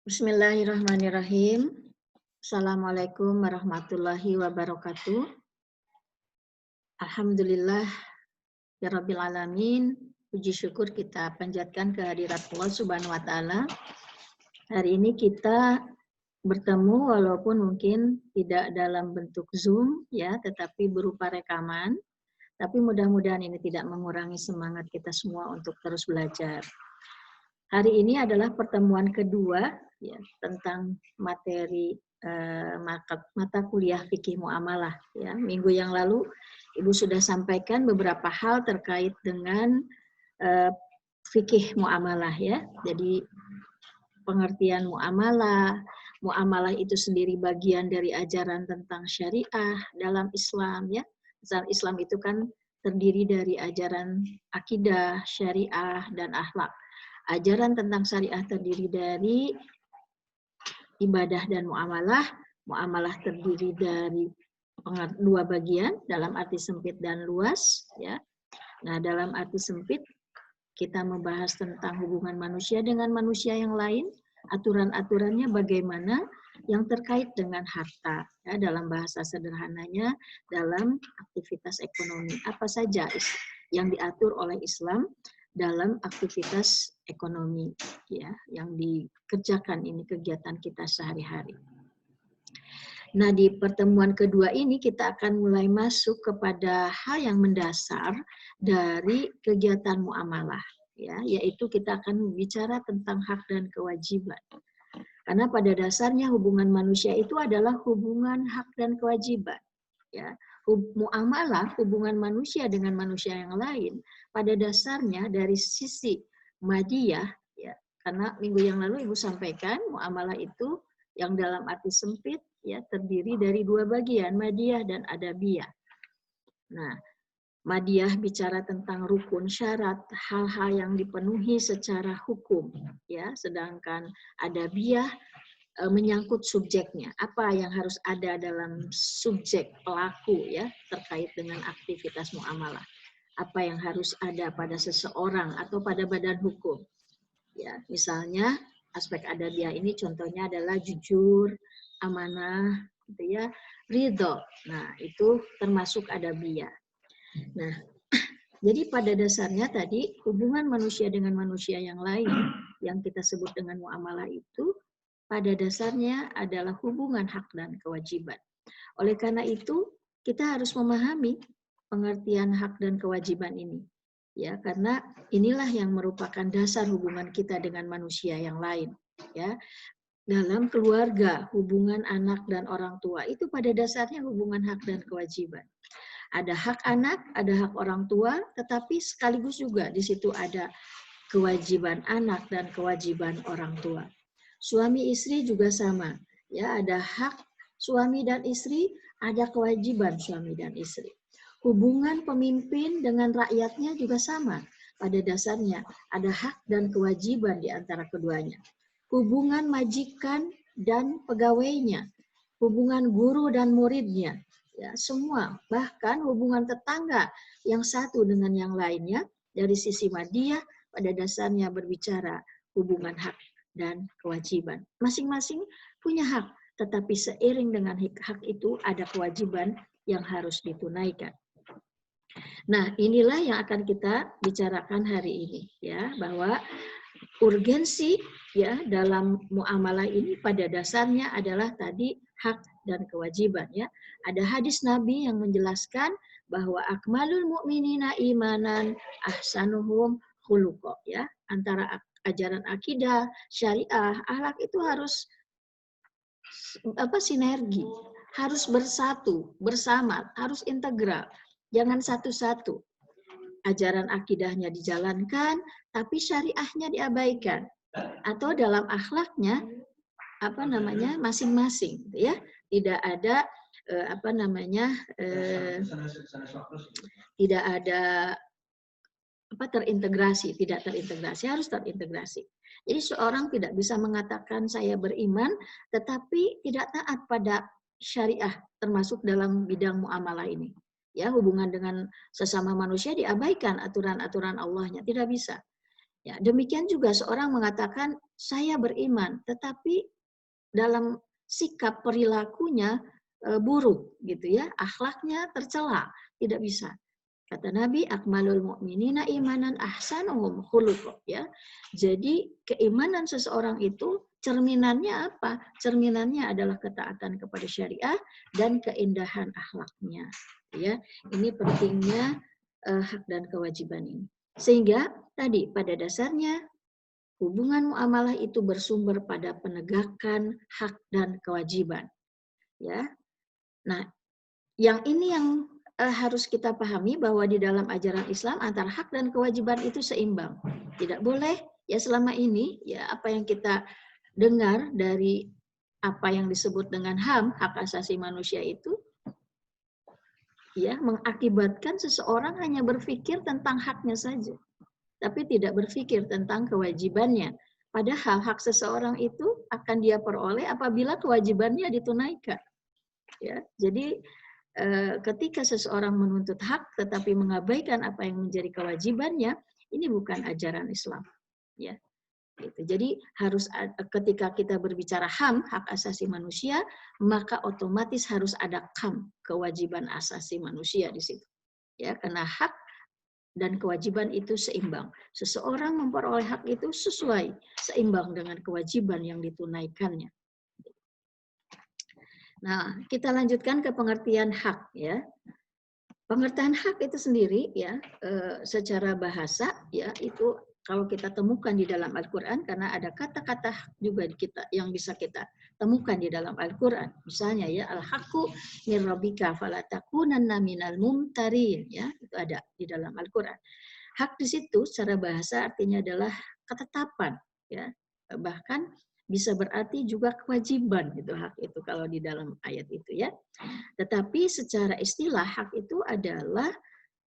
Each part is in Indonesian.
Bismillahirrahmanirrahim. Assalamualaikum warahmatullahi wabarakatuh. Alhamdulillah ya Rabbil Alamin. Puji syukur kita panjatkan kehadirat Allah Subhanahu wa Ta'ala. Hari ini kita bertemu walaupun mungkin tidak dalam bentuk Zoom ya, tetapi berupa rekaman. Tapi mudah-mudahan ini tidak mengurangi semangat kita semua untuk terus belajar. Hari ini adalah pertemuan kedua ya, tentang materi mata kuliah fikih muamalah. Ya. Minggu yang lalu Ibu sudah sampaikan beberapa hal terkait dengan fikih muamalah ya. Jadi pengertian muamalah, muamalah itu sendiri bagian dari ajaran tentang syariah dalam Islam ya. Islam itu kan terdiri dari ajaran akidah, syariah, dan akhlak. Ajaran tentang syariah terdiri dari ibadah dan muamalah. Muamalah terdiri dari dua bagian dalam arti sempit dan luas. Ya. Nah, dalam arti sempit kita membahas tentang hubungan manusia dengan manusia yang lain, aturan-aturannya bagaimana yang terkait dengan harta. Ya, dalam bahasa sederhananya, dalam aktivitas ekonomi. Apa saja yang diatur oleh Islam dalam aktivitas ekonomi ya yang dikerjakan ini kegiatan kita sehari-hari. Nah, di pertemuan kedua ini kita akan mulai masuk kepada hal yang mendasar dari kegiatan muamalah ya, yaitu kita akan bicara tentang hak dan kewajiban. Karena pada dasarnya hubungan manusia itu adalah hubungan hak dan kewajiban ya. Muamalah, hubungan manusia dengan manusia yang lain, pada dasarnya dari sisi madiyah, ya, karena minggu yang lalu Ibu sampaikan muamalah itu yang dalam arti sempit ya terdiri dari dua bagian, madiyah dan adabiyah. Nah, madiyah bicara tentang rukun syarat, hal-hal yang dipenuhi secara hukum, ya, sedangkan adabiyah menyangkut subjeknya, apa yang harus ada dalam subjek pelaku ya terkait dengan aktivitas muamalah, apa yang harus ada pada seseorang atau pada badan hukum ya. Misalnya aspek adabiyah ini contohnya adalah jujur, amanah gitu ya, ridho. Nah, itu termasuk adabiyah. Nah, jadi pada dasarnya tadi hubungan manusia dengan manusia yang lain yang kita sebut dengan muamalah itu pada dasarnya adalah hubungan hak dan kewajiban. Oleh karena itu, kita harus memahami pengertian hak dan kewajiban ini. Ya, karena inilah yang merupakan dasar hubungan kita dengan manusia yang lain. Ya, dalam keluarga, hubungan anak dan orang tua itu pada dasarnya hubungan hak dan kewajiban. Ada hak anak, ada hak orang tua, tetapi sekaligus juga di situ ada kewajiban anak dan kewajiban orang tua. Suami istri juga sama, ya, ada hak suami dan istri, ada kewajiban suami dan istri. Hubungan pemimpin dengan rakyatnya juga sama. Pada dasarnya ada hak dan kewajiban di antara keduanya. Hubungan majikan dan pegawainya, hubungan guru dan muridnya, ya, semua, bahkan hubungan tetangga yang satu dengan yang lainnya dari sisi madiyah pada dasarnya berbicara hubungan hak dan kewajiban. Masing-masing punya hak, tetapi seiring dengan hak itu ada kewajiban yang harus ditunaikan. Nah, inilah yang akan kita bicarakan hari ini ya, bahwa urgensi ya dalam muamalah ini pada dasarnya adalah tadi hak dan kewajiban ya. Ada hadis Nabi yang menjelaskan bahwa akmalul mu'minina imanan ahsanuhum khuluqa ya. Antara ajaran akidah, syariah, akhlak itu harus sinergi, harus bersatu, bersama, harus integral. Jangan satu-satu. Ajaran akidahnya dijalankan, tapi syariahnya diabaikan. Atau dalam akhlaknya masing-masing, ya. Tidak ada tidak ada tidak terintegrasi, harus terintegrasi. Jadi seorang tidak bisa mengatakan saya beriman, tetapi tidak taat pada syariah, termasuk dalam bidang muamalah ini. Ya, hubungan dengan sesama manusia diabaikan aturan-aturan Allahnya, tidak bisa. Ya, demikian juga seorang mengatakan saya beriman, tetapi dalam sikap perilakunya buruk gitu ya, akhlaknya tercela, tidak bisa. Kata Nabi, akmalul mu'minina imanan ahsanuhum khuluq, ya. Jadi keimanan seseorang itu cerminannya apa? Cerminannya adalah ketaatan kepada syariah dan keindahan akhlaknya, ya. Ini pentingnya hak dan kewajiban ini. Sehingga tadi pada dasarnya hubungan muamalah itu bersumber pada penegakan hak dan kewajiban, ya. Nah, yang ini yang harus kita pahami bahwa di dalam ajaran Islam antara hak dan kewajiban itu seimbang. Tidak boleh ya selama ini ya apa yang kita dengar dari apa yang disebut dengan HAM, hak asasi manusia itu ya mengakibatkan seseorang hanya berpikir tentang haknya saja, tapi tidak berpikir tentang kewajibannya. Padahal hak seseorang itu akan dia peroleh apabila kewajibannya ditunaikan. Ya, jadi ketika seseorang menuntut hak tetapi mengabaikan apa yang menjadi kewajibannya, ini bukan ajaran Islam. Ya, gitu. Jadi harus ketika kita berbicara HAM, hak asasi manusia, maka otomatis harus ada KAM, kewajiban asasi manusia di situ. Ya, karena hak dan kewajiban itu seimbang. Seseorang memperoleh hak itu sesuai, seimbang dengan kewajiban yang ditunaikannya. Nah, kita lanjutkan ke pengertian hak ya. Pengertian hak itu sendiri ya, secara bahasa ya itu kalau kita temukan di dalam Al-Qur'an karena ada kata-kata hak juga kita yang bisa kita temukan di dalam Al-Qur'an. Misalnya ya al-haqqu mir rabbika fala takunanna minal mumtarin ya, itu ada di dalam Al-Qur'an. Hak di situ secara bahasa artinya adalah ketetapan ya. Bahkan bisa berarti juga kewajiban gitu hak itu kalau di dalam ayat itu ya. Tetapi secara istilah hak itu adalah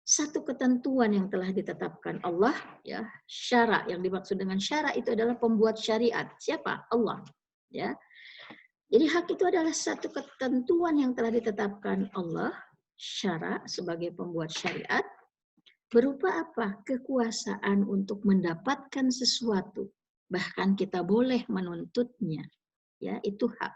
satu ketentuan yang telah ditetapkan Allah ya. Syara, yang dimaksud dengan syara itu adalah pembuat syariat. Siapa? Allah ya. Jadi hak itu adalah satu ketentuan yang telah ditetapkan Allah, syara sebagai pembuat syariat, berupa apa? Kekuasaan untuk mendapatkan sesuatu. Bahkan kita boleh menuntutnya. Ya, itu hak.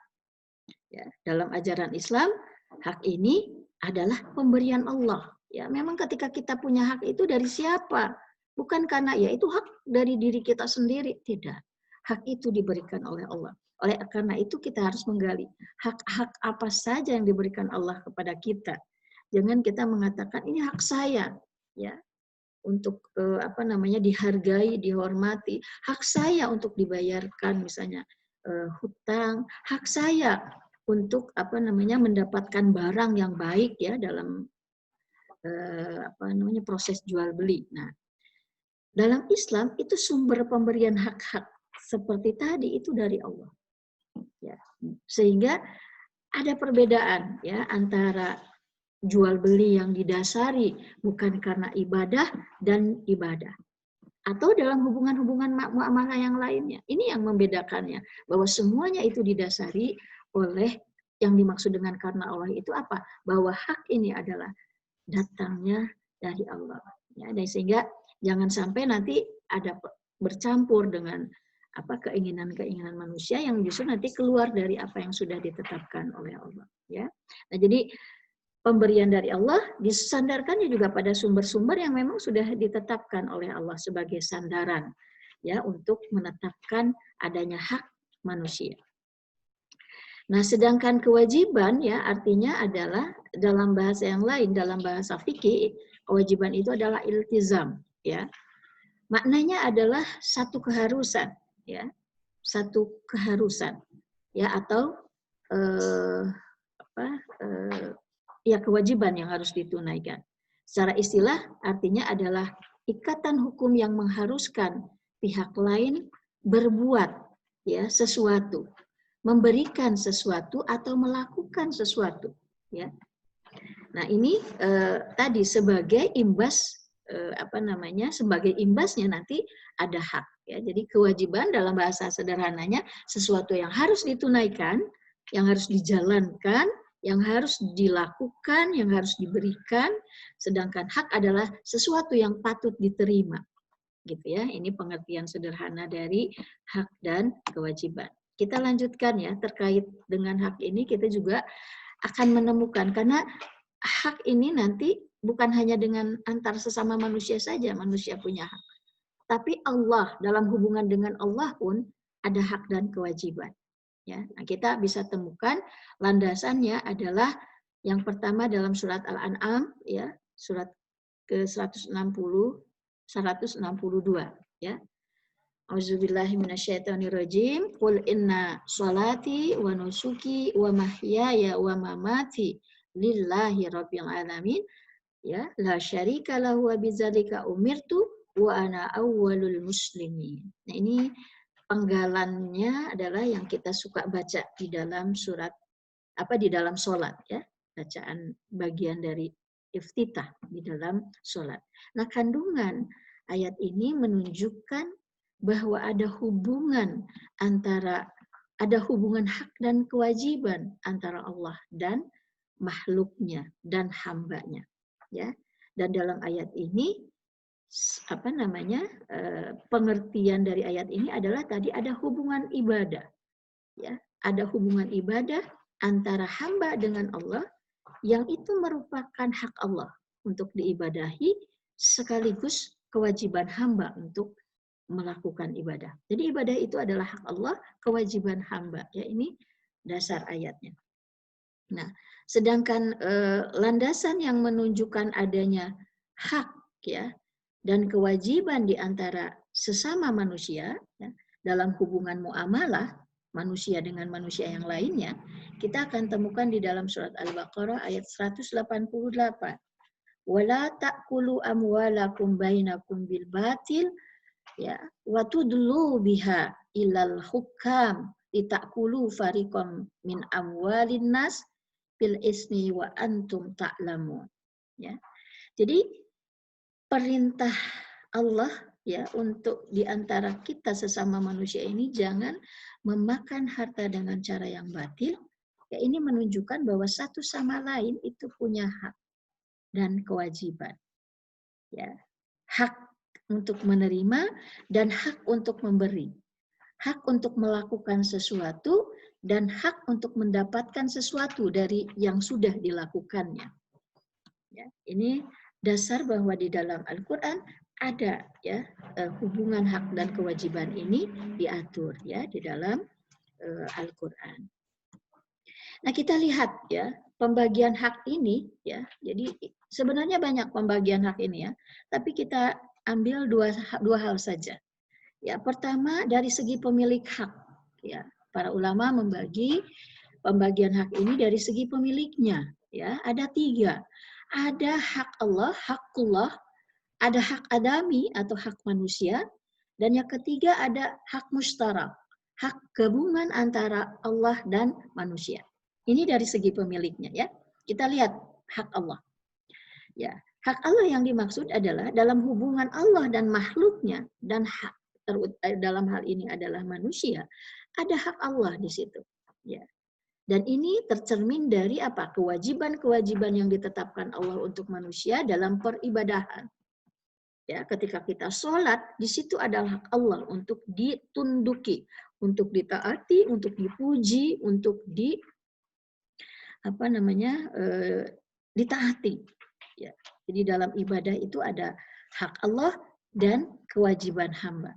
Ya, dalam ajaran Islam, hak ini adalah pemberian Allah. Ya, memang ketika kita punya hak itu dari siapa? Bukan karena ya itu hak dari diri kita sendiri, tidak. Hak itu diberikan oleh Allah. Oleh karena itu kita harus menggali hak-hak apa saja yang diberikan Allah kepada kita. Jangan kita mengatakan ini hak saya, ya, untuk dihargai, dihormati. Hak saya untuk dibayarkan misalnya hutang, hak saya untuk mendapatkan barang yang baik ya dalam proses jual beli. Nah, dalam Islam itu sumber pemberian hak-hak seperti tadi itu dari Allah. Ya. Sehingga ada perbedaan ya antara jual beli yang didasari bukan karena ibadah dan ibadah. Atau dalam hubungan-hubungan muamalah yang lainnya. Ini yang membedakannya. Bahwa semuanya itu didasari oleh yang dimaksud dengan karena Allah itu apa? Bahwa hak ini adalah datangnya dari Allah. Ya, dan sehingga jangan sampai nanti ada bercampur dengan keinginan-keinginan manusia yang justru nanti keluar dari apa yang sudah ditetapkan oleh Allah. Ya, nah jadi pemberian dari Allah disandarkannya juga pada sumber-sumber yang memang sudah ditetapkan oleh Allah sebagai sandaran ya untuk menetapkan adanya hak manusia. Nah, sedangkan kewajiban ya artinya adalah dalam bahasa yang lain, dalam bahasa fikih, kewajiban itu adalah iltizam ya. Maknanya adalah satu keharusan ya. Satu keharusan ya atau ya kewajiban yang harus ditunaikan. Secara istilah artinya adalah ikatan hukum yang mengharuskan pihak lain berbuat ya sesuatu, memberikan sesuatu atau melakukan sesuatu ya. Nah, ini tadi sebagai imbas sebagai imbasnya nanti ada hak ya. Jadi kewajiban dalam bahasa sederhananya sesuatu yang harus ditunaikan, yang harus dijalankan, yang harus dilakukan, yang harus diberikan, sedangkan hak adalah sesuatu yang patut diterima. gitu ya. Ini pengertian sederhana dari hak dan kewajiban. Kita lanjutkan ya, terkait dengan hak ini kita juga akan menemukan, karena hak ini nanti bukan hanya dengan antar sesama manusia saja manusia punya hak, tapi Allah, dalam hubungan dengan Allah pun ada hak dan kewajiban. Ya, nah kita bisa temukan landasannya adalah yang pertama dalam surat Al-An'am, ya, surat ke 160, 162, ya. Auzubillahi minasyaitonirrajim. Qul inna sholati wa nusuki wa mahyaya wa mamati lillahi rabbil alamin. Ya, la syarika lahu wa bidzalika umirtu wa ana awwalul muslimin. Nah, ini penggalannya adalah yang kita suka baca di dalam surat di dalam sholat, ya, bacaan bagian dari iftitah di dalam sholat. Nah, kandungan ayat ini menunjukkan bahwa ada hubungan hak dan kewajiban antara Allah dan makhluknya dan hambanya, ya. Dan dalam ayat ini pengertian dari ayat ini adalah tadi ada hubungan ibadah, ya, ada hubungan ibadah antara hamba dengan Allah yang itu merupakan hak Allah untuk diibadahi sekaligus kewajiban hamba untuk melakukan ibadah. Jadi ibadah itu adalah hak Allah, kewajiban hamba. Ya, ini dasar ayatnya. Nah, sedangkan landasan yang menunjukkan adanya hak, ya, dan kewajiban di antara sesama manusia, ya, dalam hubungan muamalah manusia dengan manusia yang lainnya, kita akan temukan di dalam surat Al-Baqarah ayat 188. Wala ta'kulu amwalakum bainakum bil batil, ya, wa tudlu biha ilal hukam litakulu fariqam min amwalin nas bil ismi wa antum ta'lamun, ya. Jadi perintah Allah, ya, untuk di antara kita sesama manusia ini jangan memakan harta dengan cara yang batil. Ya, ini menunjukkan bahwa satu sama lain itu punya hak dan kewajiban. Ya, hak untuk menerima dan hak untuk memberi. Hak untuk melakukan sesuatu dan hak untuk mendapatkan sesuatu dari yang sudah dilakukannya. Ya, ini dasar bahwa di dalam Al-Quran ada, ya, hubungan hak dan kewajiban ini diatur, ya, di dalam Al-Quran. Nah, kita lihat, ya, pembagian hak ini, ya. Jadi sebenarnya banyak pembagian hak ini, ya, tapi kita ambil dua hal saja. Ya, pertama dari segi pemilik hak, ya. Para ulama membagi pembagian hak ini dari segi pemiliknya, ya. Ada 3. Ada hak Allah, hakullah, ada hak adami atau hak manusia, dan yang ketiga ada hak mustarak, hak gabungan antara Allah dan manusia. Ini dari segi pemiliknya, ya. Kita lihat hak Allah. Ya, hak Allah yang dimaksud adalah dalam hubungan Allah dan makhluknya, dan hak dalam hal ini adalah manusia, ada hak Allah di situ, ya. Dan ini tercermin dari apa? Kewajiban-kewajiban yang ditetapkan Allah untuk manusia dalam peribadahan. Ya, ketika kita sholat, di situ adalah hak Allah untuk ditunduki, untuk ditaati, untuk dipuji, untuk ditaati. Ya. Jadi dalam ibadah itu ada hak Allah dan kewajiban hamba.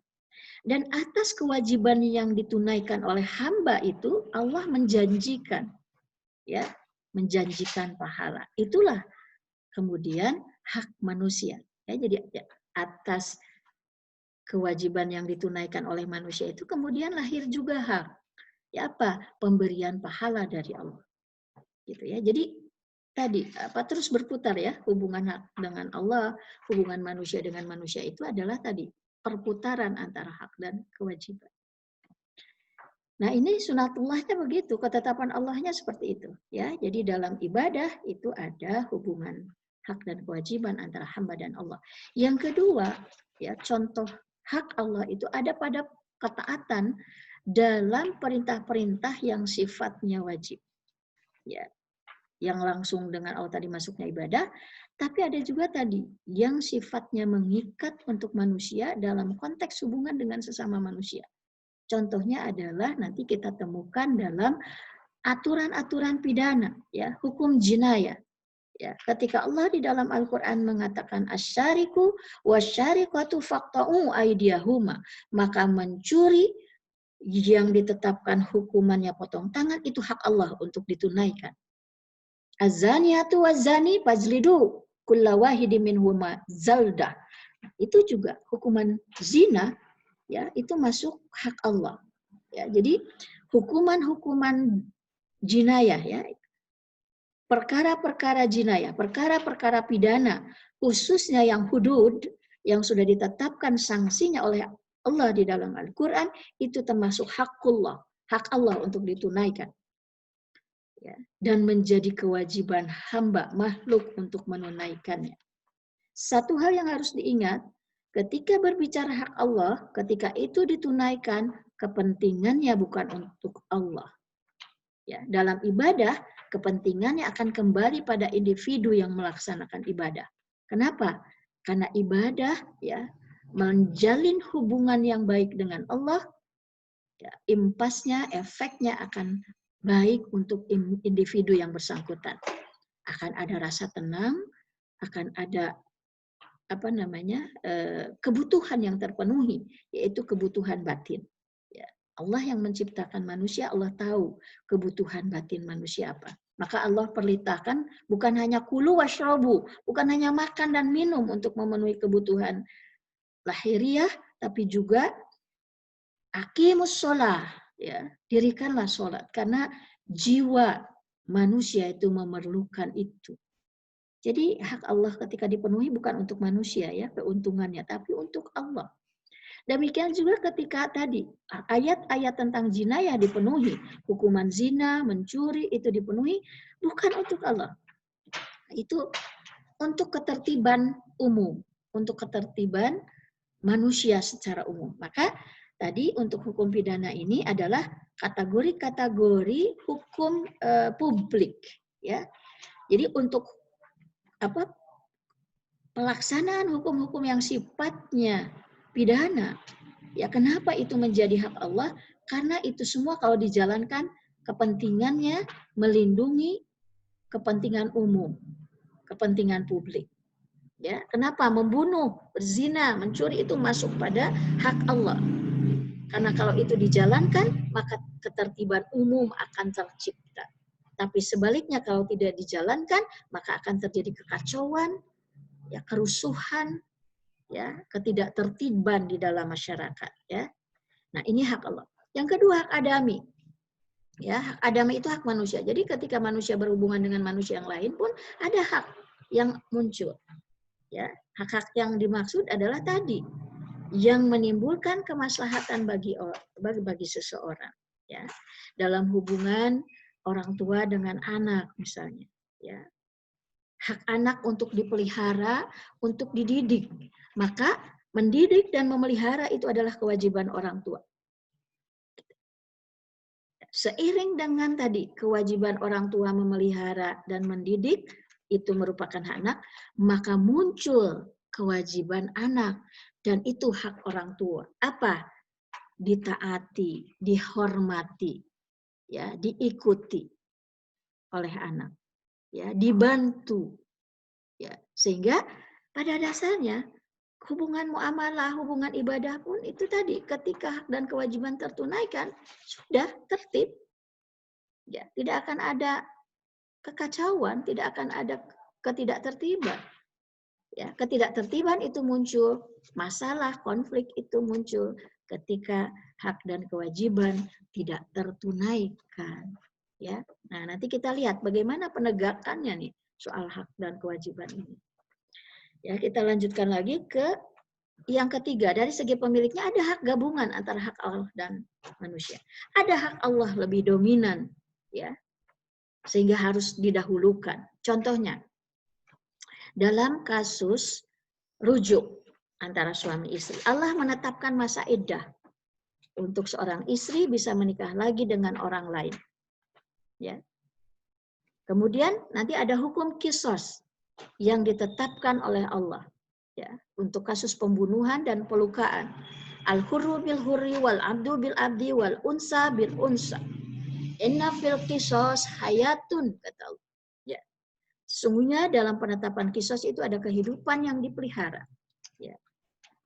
Dan atas kewajiban yang ditunaikan oleh hamba itu Allah menjanjikan, ya, menjanjikan pahala. Itulah kemudian hak manusia. Ya, jadi atas kewajiban yang ditunaikan oleh manusia itu kemudian lahir juga hak. Ya, apa? Pemberian pahala dari Allah. Gitu, ya. Jadi tadi terus berputar, ya, hubungan hak dengan Allah, hubungan manusia dengan manusia itu adalah tadi perputaran antara hak dan kewajiban. Nah, ini sunatullahnya begitu, ketetapan Allahnya seperti itu, ya. Jadi dalam ibadah itu ada hubungan hak dan kewajiban antara hamba dan Allah. Yang kedua, ya, contoh hak Allah itu ada pada ketaatan dalam perintah-perintah yang sifatnya wajib. Ya. Yang langsung dengan Allah tadi masuknya ibadah, Tapi ada juga tadi yang sifatnya mengikat untuk manusia dalam konteks hubungan dengan sesama manusia. Contohnya adalah nanti kita temukan dalam aturan-aturan pidana, ya, hukum jinayah. Ya, ketika Allah di dalam Al-Quran mengatakan asyariku wasyariqatu faqta'u aydiyahuma, maka mencuri yang ditetapkan hukumannya potong tangan itu hak Allah untuk ditunaikan. Az-zaniyatu waz-zani fajlidu kulla wahidin minhuma zaldah. Itu juga hukuman zina, ya, itu masuk hak Allah. Ya, jadi hukuman-hukuman jinayah, ya, perkara-perkara jinayah, perkara-perkara pidana, khususnya yang hudud, yang sudah ditetapkan sanksinya oleh Allah di dalam Al-Quran, itu termasuk hakullah, hak Allah untuk ditunaikan. Ya, dan menjadi kewajiban hamba makhluk untuk menunaikannya. Satu hal yang harus diingat, ketika berbicara hak Allah, ketika itu ditunaikan, kepentingannya bukan untuk Allah. Ya, dalam ibadah, kepentingannya akan kembali pada individu yang melaksanakan ibadah. Kenapa? Karena ibadah, ya, menjalin hubungan yang baik dengan Allah, ya, impasnya, efeknya akan baik untuk individu yang bersangkutan. Akan ada rasa tenang, akan ada kebutuhan yang terpenuhi, yaitu kebutuhan batin. Ya, Allah yang menciptakan manusia, Allah tahu kebutuhan batin manusia apa. Maka Allah perintahkan bukan hanya kulu washrobu, bukan hanya makan dan minum untuk memenuhi kebutuhan lahiriah, tapi juga aqimus sholah, ya, dirikanlah sholat, karena jiwa manusia itu memerlukan itu. Jadi hak Allah ketika dipenuhi bukan untuk manusia, ya, keuntungannya, tapi untuk Allah. Demikian juga ketika tadi ayat-ayat tentang jinayah dipenuhi, hukuman zina, mencuri itu dipenuhi, bukan untuk Allah. Itu untuk ketertiban umum, untuk ketertiban manusia secara umum. Maka tadi untuk hukum pidana ini adalah kategori-kategori hukum publik, ya. Jadi untuk pelaksanaan hukum-hukum yang sifatnya pidana, ya, kenapa itu menjadi hak Allah? Karena itu semua kalau dijalankan kepentingannya melindungi kepentingan umum, kepentingan publik. Ya, kenapa membunuh, berzina, mencuri itu masuk pada hak Allah? Karena kalau itu dijalankan, maka ketertiban umum akan tercipta. Tapi sebaliknya kalau tidak dijalankan, maka akan terjadi kekacauan, ya, kerusuhan, ya, ketidaktertiban di dalam masyarakat, ya. Nah, ini hak Allah. Yang kedua, hak adami. Ya, hak adami itu hak manusia. Jadi ketika manusia berhubungan dengan manusia yang lain pun ada hak yang muncul. Ya, hak-hak yang dimaksud adalah tadi yang menimbulkan kemaslahatan bagi seseorang, ya. Dalam hubungan orang tua dengan anak misalnya, ya. Hak anak untuk dipelihara, untuk dididik. Maka mendidik dan memelihara itu adalah kewajiban orang tua. Seiring dengan tadi kewajiban orang tua memelihara dan mendidik, itu merupakan hak anak, maka muncul kewajiban anak, dan itu hak orang tua. Apa? Ditaati, dihormati, ya, diikuti oleh anak, ya, dibantu, ya, sehingga pada dasarnya hubungan muamalah, hubungan ibadah pun itu tadi ketika hak dan kewajiban tertunaikan sudah tertib, ya, tidak akan ada kekacauan, tidak akan ada ketidaktertiban. Ya, ketidaktertiban itu muncul, masalah, konflik itu muncul ketika hak dan kewajiban tidak tertunaikan. Ya, nah nanti kita lihat bagaimana penegakannya nih soal hak dan kewajiban ini. Ya, kita lanjutkan lagi ke yang ketiga, dari segi pemiliknya ada hak gabungan antara hak Allah dan manusia. Ada hak Allah lebih dominan, ya, sehingga harus didahulukan. Contohnya, dalam kasus rujuk antara suami istri, Allah menetapkan masa iddah untuk seorang istri bisa menikah lagi dengan orang lain. Ya. Kemudian nanti ada hukum kisos. yang ditetapkan oleh Allah, ya, untuk kasus pembunuhan dan pelukaan. Al-hurru bil hurri wal abdu bil abdi wal unsa bil unsa. Inna fil qisas hayatun, kata Allah. Ya. Sesungguhnya dalam penetapan kisos itu ada kehidupan yang dipelihara. Ya.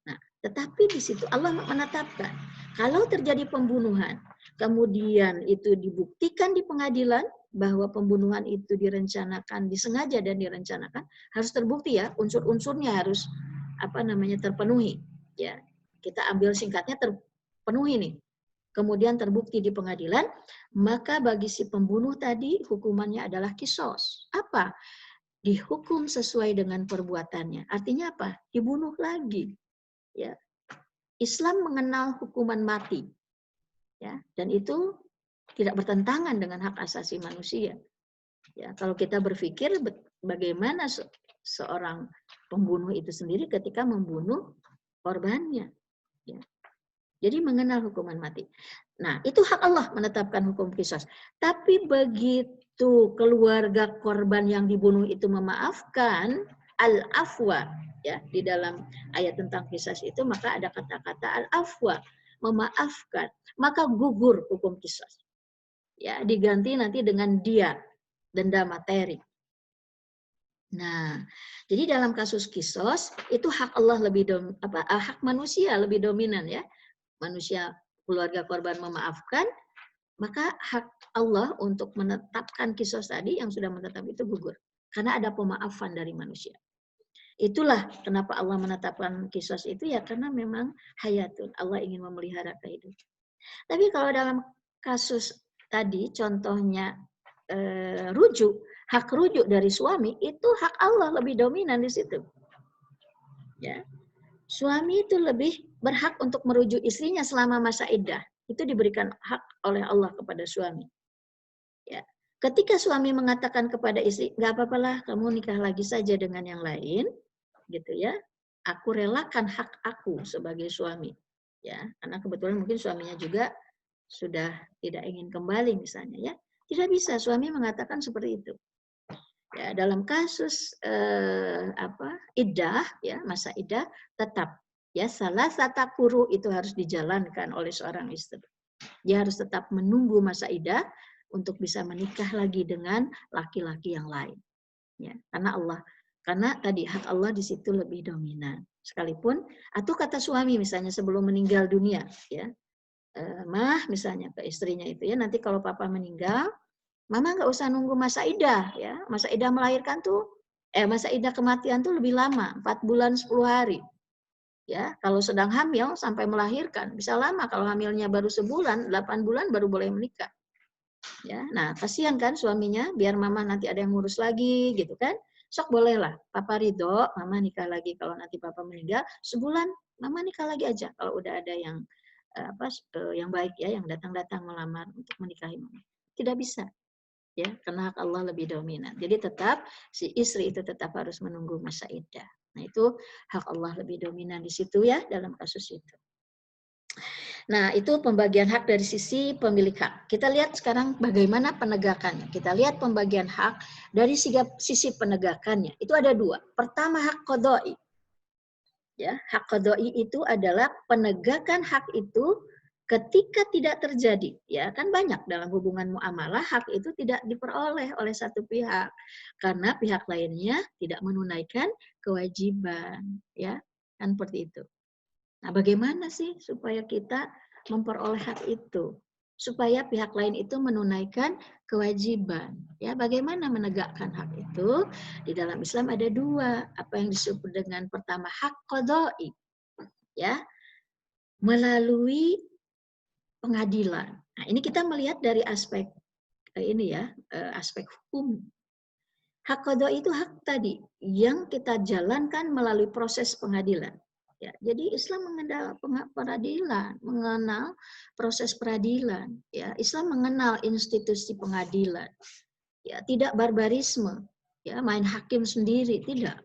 Nah, tetapi di situ Allah menetapkan kalau terjadi pembunuhan, kemudian itu dibuktikan di pengadilan bahwa pembunuhan itu direncanakan, disengaja dan direncanakan, harus terbukti ya, unsur-unsurnya harus terpenuhi. Ya, kita ambil singkatnya terpenuhi nih. Kemudian terbukti di pengadilan, maka bagi si pembunuh tadi hukumannya adalah kisos. Apa? Dihukum sesuai dengan perbuatannya. Artinya apa? Dibunuh lagi. Ya, Islam mengenal hukuman mati, ya, dan itu tidak bertentangan dengan hak asasi manusia. Ya, kalau kita berpikir bagaimana seorang pembunuh itu sendiri ketika membunuh korbannya, ya. Jadi mengenal hukuman mati. Nah, itu hak Allah menetapkan hukum qisas. Tapi begitu keluarga korban yang dibunuh itu memaafkan, al-afwa, ya, di dalam ayat tentang qisas itu maka ada kata-kata al-afwa, memaafkan, maka gugur hukum qisas. Ya, diganti nanti dengan dia, denda materi. Nah, jadi dalam kasus qisas itu hak Allah lebih hak manusia lebih dominan, ya. Manusia, keluarga korban memaafkan, maka hak Allah untuk menetapkan kisos tadi yang sudah menetap itu gugur. Karena ada pemaafan dari manusia. Itulah kenapa Allah menetapkan kisos itu, ya karena memang hayatun. Allah ingin memelihara kehidupan. Tapi kalau dalam kasus tadi, contohnya hak rujuk dari suami, itu hak Allah lebih dominan di situ. Ya. Suami itu lebih berhak untuk merujuk istrinya selama masa iddah. Itu diberikan hak oleh Allah kepada suami. Ya. Ketika suami mengatakan kepada istri, nggak apa-apalah, kamu nikah lagi saja dengan yang lain, gitu ya. Aku relakan hak aku sebagai suami, ya. Karena kebetulan mungkin suaminya juga sudah tidak ingin kembali misalnya, ya. Tidak bisa suami mengatakan seperti itu. Ya, dalam kasus iddah, ya, masa iddah tetap, ya, salah satu kuru itu harus dijalankan oleh seorang istri. Dia harus tetap menunggu masa iddah untuk bisa menikah lagi dengan laki-laki yang lain. Ya, karena tadi hak Allah di situ lebih dominan. Sekalipun atau kata suami misalnya sebelum meninggal dunia, ya, mah misalnya ke istrinya itu, ya, nanti kalau papa meninggal, Mama nggak usah nunggu masa iddah, ya. Masa iddah melahirkan tuh, masa iddah kematian tuh lebih lama, 4 bulan 10 hari. Ya, kalau sedang hamil sampai melahirkan bisa lama. Kalau hamilnya baru sebulan, 8 bulan baru boleh menikah. Ya, nah kasihan kan suaminya, biar mama nanti ada yang ngurus lagi, gitu kan? Sok bolehlah, papa ridho, mama nikah lagi. Kalau nanti papa meninggal, sebulan mama nikah lagi aja. Kalau udah ada yang yang baik, ya, yang datang-datang melamar untuk menikahi mama. Tidak bisa. Ya, karena hak Allah lebih dominan. Jadi tetap si istri itu tetap harus menunggu masa iddah. Nah, itu hak Allah lebih dominan di situ, ya, dalam kasus itu. Nah, itu pembagian hak dari sisi pemilik hak. Kita lihat sekarang bagaimana penegakannya. Kita lihat pembagian hak dari sisi penegakannya. Itu ada 2. Pertama, hak qadai. Ya, hak qadai itu adalah penegakan hak itu ketika tidak terjadi, ya kan banyak dalam hubungan muamalah hak itu tidak diperoleh oleh satu pihak karena pihak lainnya tidak menunaikan kewajiban, ya kan seperti itu. Nah, bagaimana sih supaya kita memperoleh hak itu? Supaya pihak lain itu menunaikan kewajiban. Ya, bagaimana menegakkan hak itu? Di dalam Islam ada 2, apa yang disebut dengan pertama hak qadai, ya, melalui pengadilan. Nah, ini kita melihat dari aspek aspek hukum. Hak qadai itu hak tadi yang kita jalankan melalui proses pengadilan. Ya, jadi Islam mengenal peradilan, mengenal proses peradilan. Ya, Islam mengenal institusi pengadilan. Ya, tidak barbarisme. Ya, main hakim sendiri tidak.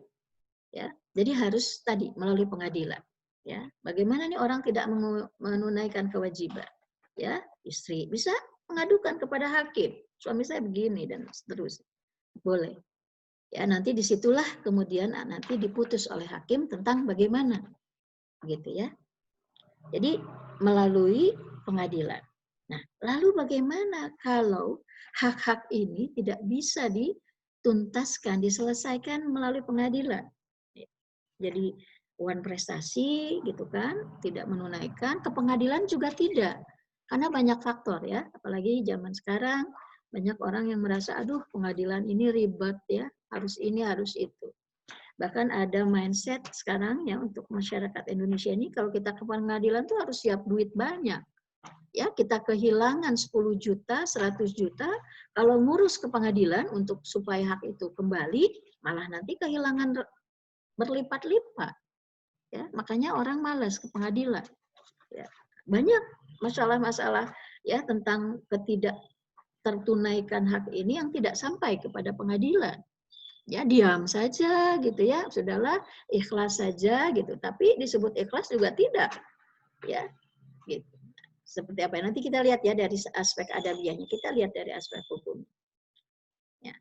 Ya, jadi harus tadi melalui pengadilan. Ya, bagaimana nih orang tidak menunaikan kewajiban? Ya, istri bisa mengadukan kepada hakim. Suami saya begini dan seterusnya. Boleh. Ya, nanti disitulah kemudian nanti diputus oleh hakim tentang bagaimana, gitu ya. Jadi melalui pengadilan. Nah, lalu bagaimana kalau hak-hak ini tidak bisa dituntaskan, diselesaikan melalui pengadilan? Jadi wan prestasi gitu kan, tidak menunaikan, ke pengadilan juga tidak. Karena banyak faktor ya, apalagi zaman sekarang banyak orang yang merasa aduh pengadilan ini ribet ya, harus ini harus itu. Bahkan ada mindset sekarang ya untuk masyarakat Indonesia ini kalau kita ke pengadilan tuh harus siap duit banyak. Ya, kita kehilangan 10 juta, 100 juta kalau ngurus ke pengadilan untuk supaya hak itu kembali, malah nanti kehilangan berlipat-lipat. Ya, makanya orang malas ke pengadilan. Ya, banyak masalah-masalah ya tentang ketidak tertunaikan hak ini yang tidak sampai kepada pengadilan. Ya diam saja gitu ya, sudahlah ikhlas saja gitu. Tapi disebut ikhlas juga tidak, ya. Gitu. Seperti apa? Nanti kita lihat ya dari aspek adabiahnya. Kita lihat dari aspek hukum. Ya.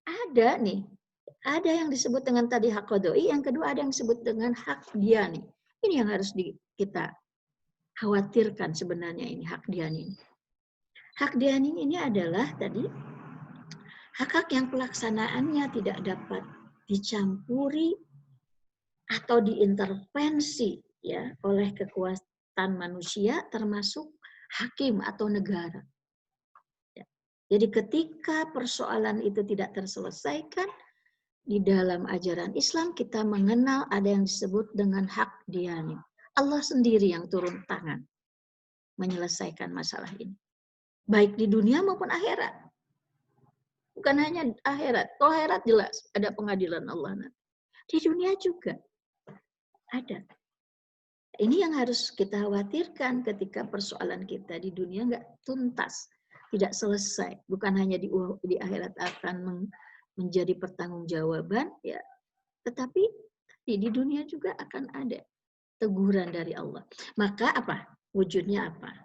Ada nih, ada yang disebut dengan tadi hak qadoi, yang kedua ada yang disebut dengan hak diani. Ini yang harus kita khawatirkan sebenarnya ini hak diani. Hak diani ini adalah tadi hak-hak yang pelaksanaannya tidak dapat dicampuri atau diintervensi ya oleh kekuatan manusia termasuk hakim atau negara. Ya. Jadi ketika persoalan itu tidak terselesaikan di dalam ajaran Islam kita mengenal ada yang disebut dengan hak diani. Allah sendiri yang turun tangan menyelesaikan masalah ini. Baik di dunia maupun akhirat. Bukan hanya akhirat. Kalau akhirat jelas ada pengadilan Allah nanti. Di dunia juga ada. Ini yang harus kita khawatirkan ketika persoalan kita di dunia nggak tuntas, tidak selesai. Bukan hanya di akhirat akan menjadi pertanggungjawaban, ya, tetapi di dunia juga akan ada teguran dari Allah. Maka apa? Wujudnya apa?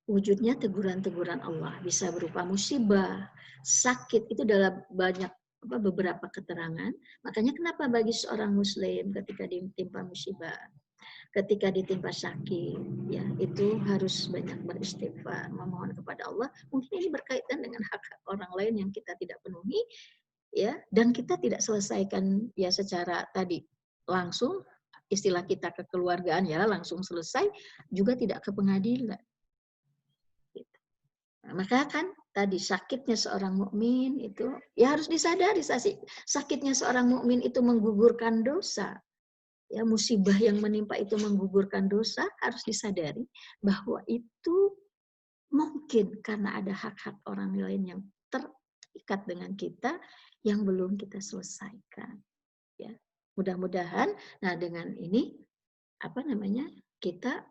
Wujudnya teguran-teguran Allah. Bisa berupa musibah, sakit, itu dalam banyak beberapa keterangan. Makanya kenapa bagi seorang muslim ketika ditimpa musibah, ketika ditimpa sakit, ya itu harus banyak beristighfar, memohon kepada Allah. Mungkin ini berkaitan dengan hak-hak orang lain yang kita tidak penuhi, ya, dan kita tidak selesaikan ya secara tadi langsung, istilah kita kekeluargaan ya langsung selesai, juga tidak ke pengadilan. Gitu. Nah, maka kan tadi sakitnya seorang mukmin itu ya harus disadari, sakitnya seorang mukmin itu menggugurkan dosa. Ya, musibah yang menimpa itu menggugurkan dosa, harus disadari bahwa itu mungkin karena ada hak-hak orang lain yang terikat dengan kita yang belum kita selesaikan. Ya, mudah-mudahan, nah dengan ini apa namanya kita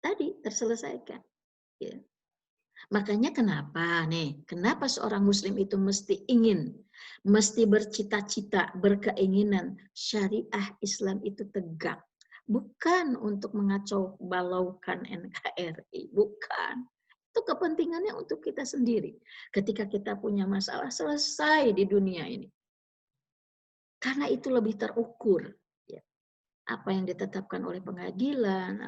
tadi terselesaikan. Ya. Makanya kenapa seorang muslim itu mesti bercita-cita, berkeinginan syariah Islam itu tegak. Bukan untuk mengacau balaukan NKRI, bukan. Itu kepentingannya untuk kita sendiri. Ketika kita punya masalah, selesai di dunia ini. Karena itu lebih terukur. Ya. Apa yang ditetapkan oleh pengadilan,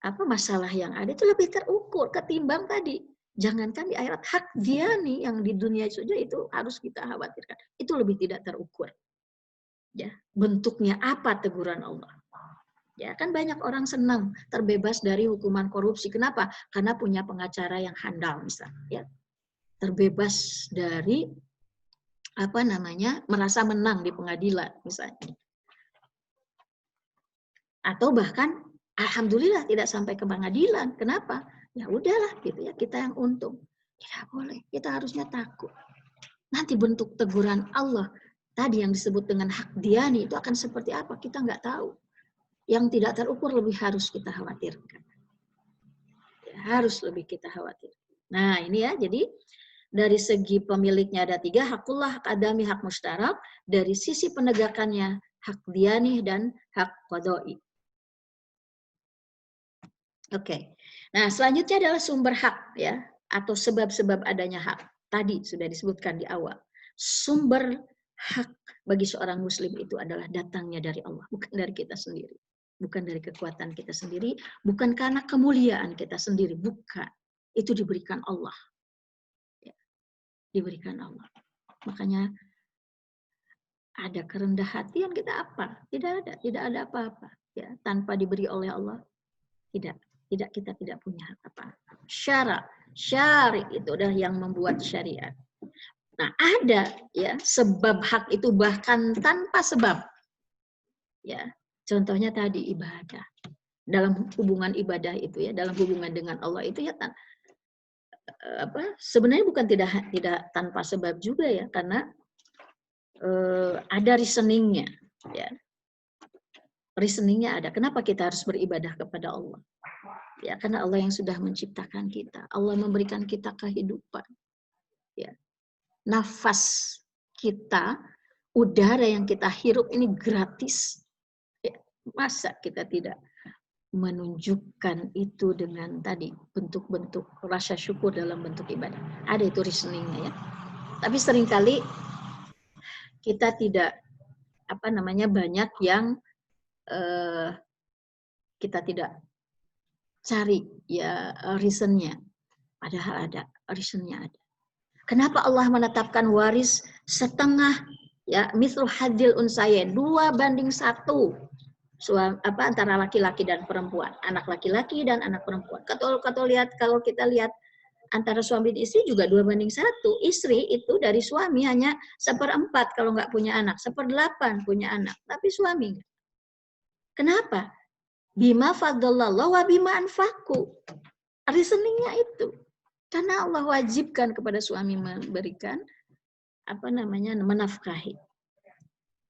apa masalah yang ada itu lebih terukur ketimbang tadi. Jangankan di akhirat, hak dia nih yang di dunia saja itu harus kita khawatirkan. Itu lebih tidak terukur. Ya, bentuknya apa teguran Allah? Ya, kan banyak orang senang terbebas dari hukuman korupsi. Kenapa? Karena punya pengacara yang handal misalnya, ya. Terbebas dari merasa menang di pengadilan misalnya. Atau bahkan alhamdulillah tidak sampai ke pengadilan. Kenapa? Ya udahlah gitu ya, kita yang untung. Tidak boleh, kita harusnya takut. Nanti bentuk teguran Allah tadi yang disebut dengan hak diani itu akan seperti apa? Kita nggak tahu. Yang tidak terukur lebih harus kita khawatirkan. Ya, harus lebih kita khawatirkan. Nah ini ya, jadi dari segi pemiliknya ada 3, hakullah, hak adami, hak mustarak. Dari sisi penegakannya, hak diani dan hak qadai. Oke. Nah, selanjutnya adalah sumber hak ya atau sebab-sebab adanya hak. Tadi sudah disebutkan di awal. sumber hak bagi seorang muslim itu adalah datangnya dari Allah, bukan dari kita sendiri. Bukan dari kekuatan kita sendiri, bukan karena kemuliaan kita sendiri, bukan. Itu diberikan Allah. Ya, diberikan Allah. Makanya ada kerendah hatian kita apa? Tidak ada apa-apa. Ya, tanpa diberi oleh Allah, kita tidak punya hak apa-apa. Syari itu adalah yang membuat syariat. Nah, ada ya sebab hak itu bahkan tanpa sebab. Ya, contohnya tadi ibadah. Dalam hubungan ibadah itu ya, dalam hubungan dengan Allah itu ya sebenarnya bukan tidak tanpa sebab juga ya, karena ada reasoningnya ya. Reasoningnya ada. Kenapa kita harus beribadah kepada Allah? Ya, karena Allah yang sudah menciptakan kita. Allah memberikan kita kehidupan. Ya. Nafas kita, udara yang kita hirup ini gratis. Ya. Masa kita tidak menunjukkan itu dengan tadi bentuk-bentuk rasa syukur dalam bentuk ibadah? Ada itu reasoningnya ya. Tapi seringkali kita tidak banyak yang kita tidak cari ya reasonnya. Padahal ada reasonnya ada. Kenapa Allah menetapkan waris setengah ya mithlu hadil unsayen 2:1 antara laki-laki dan perempuan, anak laki-laki dan anak perempuan. Kalau kita lihat antara suami dan istri juga 2:1. Istri itu dari suami hanya 1/4 kalau nggak punya anak, 1/8 punya anak, tapi suami. Kenapa? Bima fadlallah wa bima anfaku. Reasoningnya itu. Karena Allah wajibkan kepada suami memberikan menafkahi.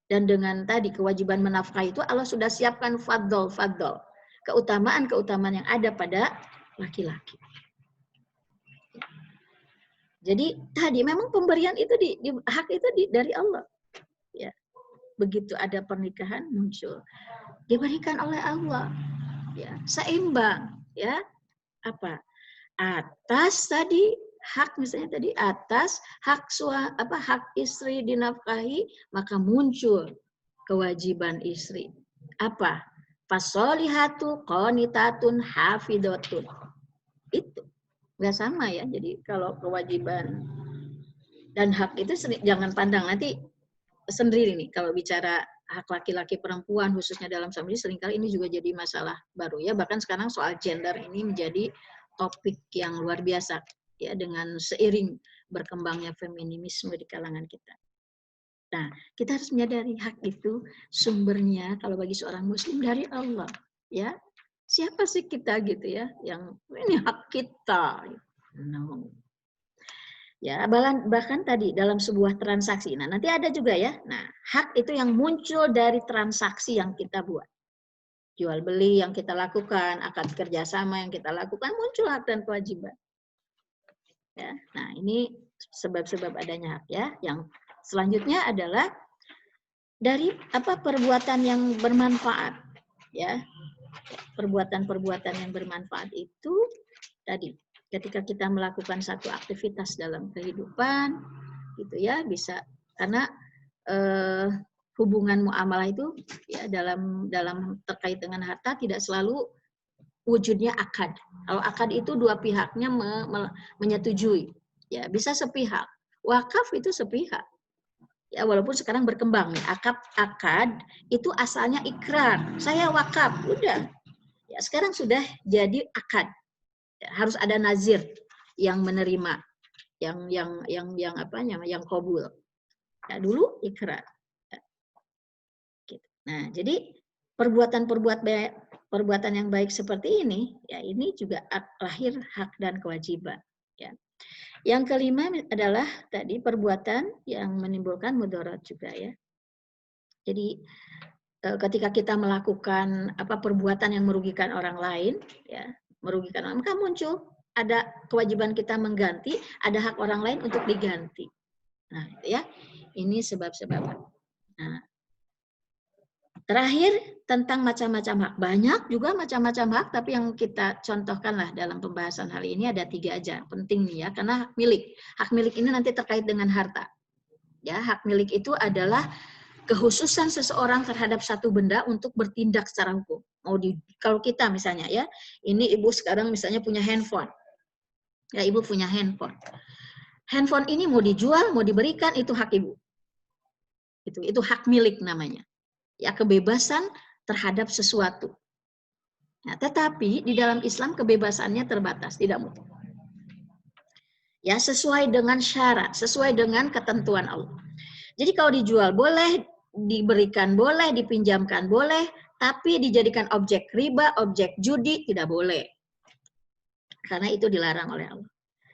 Dan dengan tadi kewajiban menafkahi itu Allah sudah siapkan fadl. Keutamaan yang ada pada laki-laki. Jadi tadi memang pemberian itu hak itu dari Allah. Ya. Begitu ada pernikahan muncul, diberikan oleh Allah. Ya, seimbang, ya. Atas tadi hak misalnya tadi atas hak hak istri dinafkahi, maka muncul kewajiban istri. Apa? Fasolihatu qanitatun hafidhatun. Itu nggak sama ya. Jadi kalau kewajiban dan hak itu jangan pandang nanti sendiri nih kalau bicara hak laki-laki perempuan khususnya dalam suami seringkali ini juga jadi masalah baru ya. Bahkan sekarang soal gender ini menjadi topik yang luar biasa ya dengan seiring berkembangnya feminisme di kalangan kita. Nah, kita harus menyadari hak itu sumbernya kalau bagi seorang muslim dari Allah ya. Siapa sih kita gitu ya yang ini hak kita. No. Ya, bahkan tadi dalam sebuah transaksi. Nah, nanti ada juga ya. Nah, hak itu yang muncul dari transaksi yang kita buat. Jual beli yang kita lakukan, akad kerjasama yang kita lakukan, muncul hak dan kewajiban. Ya, nah ini sebab-sebab adanya hak ya. Yang selanjutnya adalah dari perbuatan yang bermanfaat. Ya, perbuatan-perbuatan yang bermanfaat itu tadi ketika kita melakukan satu aktivitas dalam kehidupan gitu ya, bisa karena hubungan muamalah itu ya dalam terkait dengan harta tidak selalu wujudnya akad. Kalau akad itu dua pihaknya menyetujui, ya bisa sepihak. Wakaf itu sepihak. Ya walaupun sekarang berkembang ya, akad itu asalnya ikrar. Saya wakaf, udah. Ya sekarang sudah jadi akad. Ya, harus ada nazir yang menerima, yang qabul. Ya, dulu ikrar. Ya. Gitu. Nah, jadi perbuatan yang baik seperti ini, ya ini juga lahir hak dan kewajiban. Ya. Yang kelima adalah tadi perbuatan yang menimbulkan mudarat juga ya. Jadi ketika kita melakukan perbuatan yang merugikan orang lain, ya merugikan orang, maka muncul ada kewajiban kita mengganti, ada hak orang lain untuk diganti. Nah, ya ini sebab-sebab. Nah, terakhir tentang macam-macam hak. Banyak juga macam-macam hak, tapi yang kita contohkanlah dalam pembahasan hari ini ada 3 aja. Penting nih ya, karena hak milik. Hak milik ini nanti terkait dengan harta. Ya, hak milik itu adalah kehususan seseorang terhadap satu benda untuk bertindak secara hukum. Kalau kita misalnya ya, ini ibu sekarang misalnya punya handphone. Ya, ibu punya handphone. Handphone ini mau dijual, mau diberikan, itu hak ibu. Itu hak milik namanya. Ya, kebebasan terhadap sesuatu. Nah, tetapi di dalam Islam kebebasannya terbatas, tidak mutlak. Ya, sesuai dengan syarat, sesuai dengan ketentuan Allah. Jadi kalau dijual boleh, diberikan boleh, dipinjamkan boleh, tapi dijadikan objek riba, objek judi tidak boleh. Karena itu dilarang oleh Allah.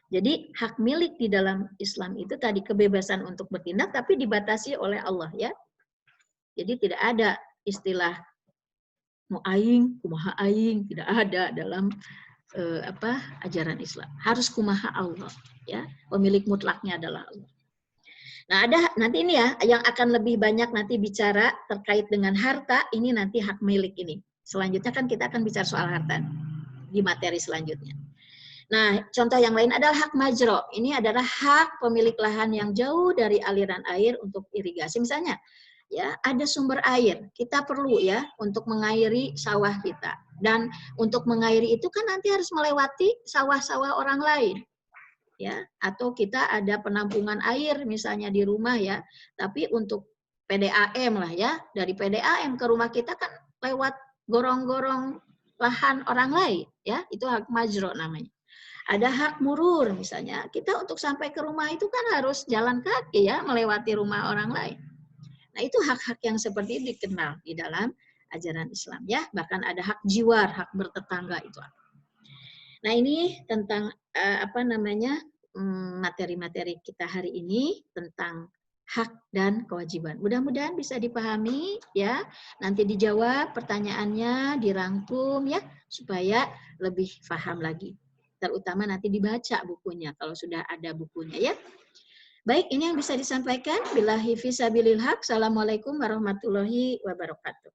Jadi hak milik di dalam Islam itu tadi kebebasan untuk bertindak, tapi dibatasi oleh Allah ya. Jadi tidak ada istilah mau aing, kumaha aing, tidak ada dalam ajaran Islam. Harus kumaha Allah ya. Pemilik mutlaknya adalah Allah. Nah, ada nanti ini ya yang akan lebih banyak nanti bicara terkait dengan harta, ini nanti hak milik ini. Selanjutnya kan kita akan bicara soal harta di materi selanjutnya. Nah, contoh yang lain adalah hak majro. Ini adalah hak pemilik lahan yang jauh dari aliran air untuk irigasi. Misalnya, ya ada sumber air, kita perlu ya untuk mengairi sawah kita. Dan untuk mengairi itu kan nanti harus melewati sawah-sawah orang lain. Ya, atau kita ada penampungan air misalnya di rumah ya, tapi untuk PDAM lah ya, dari PDAM ke rumah kita kan lewat gorong-gorong lahan orang lain ya, itu hak majro namanya. Ada hak murur misalnya, kita untuk sampai ke rumah itu kan harus jalan kaki ya, melewati rumah orang lain. Nah, itu hak-hak yang seperti itu dikenal di dalam ajaran Islam ya, bahkan ada hak jiwar, hak bertetangga itu. Nah, ini tentang materi-materi kita hari ini tentang hak dan kewajiban. Mudah-mudahan bisa dipahami ya. Nanti dijawab pertanyaannya, dirangkum ya supaya lebih paham lagi. Terutama nanti dibaca bukunya kalau sudah ada bukunya ya. Baik, ini yang bisa disampaikan. Billahi fisabilil haq. Assalamualaikum warahmatullahi wabarakatuh.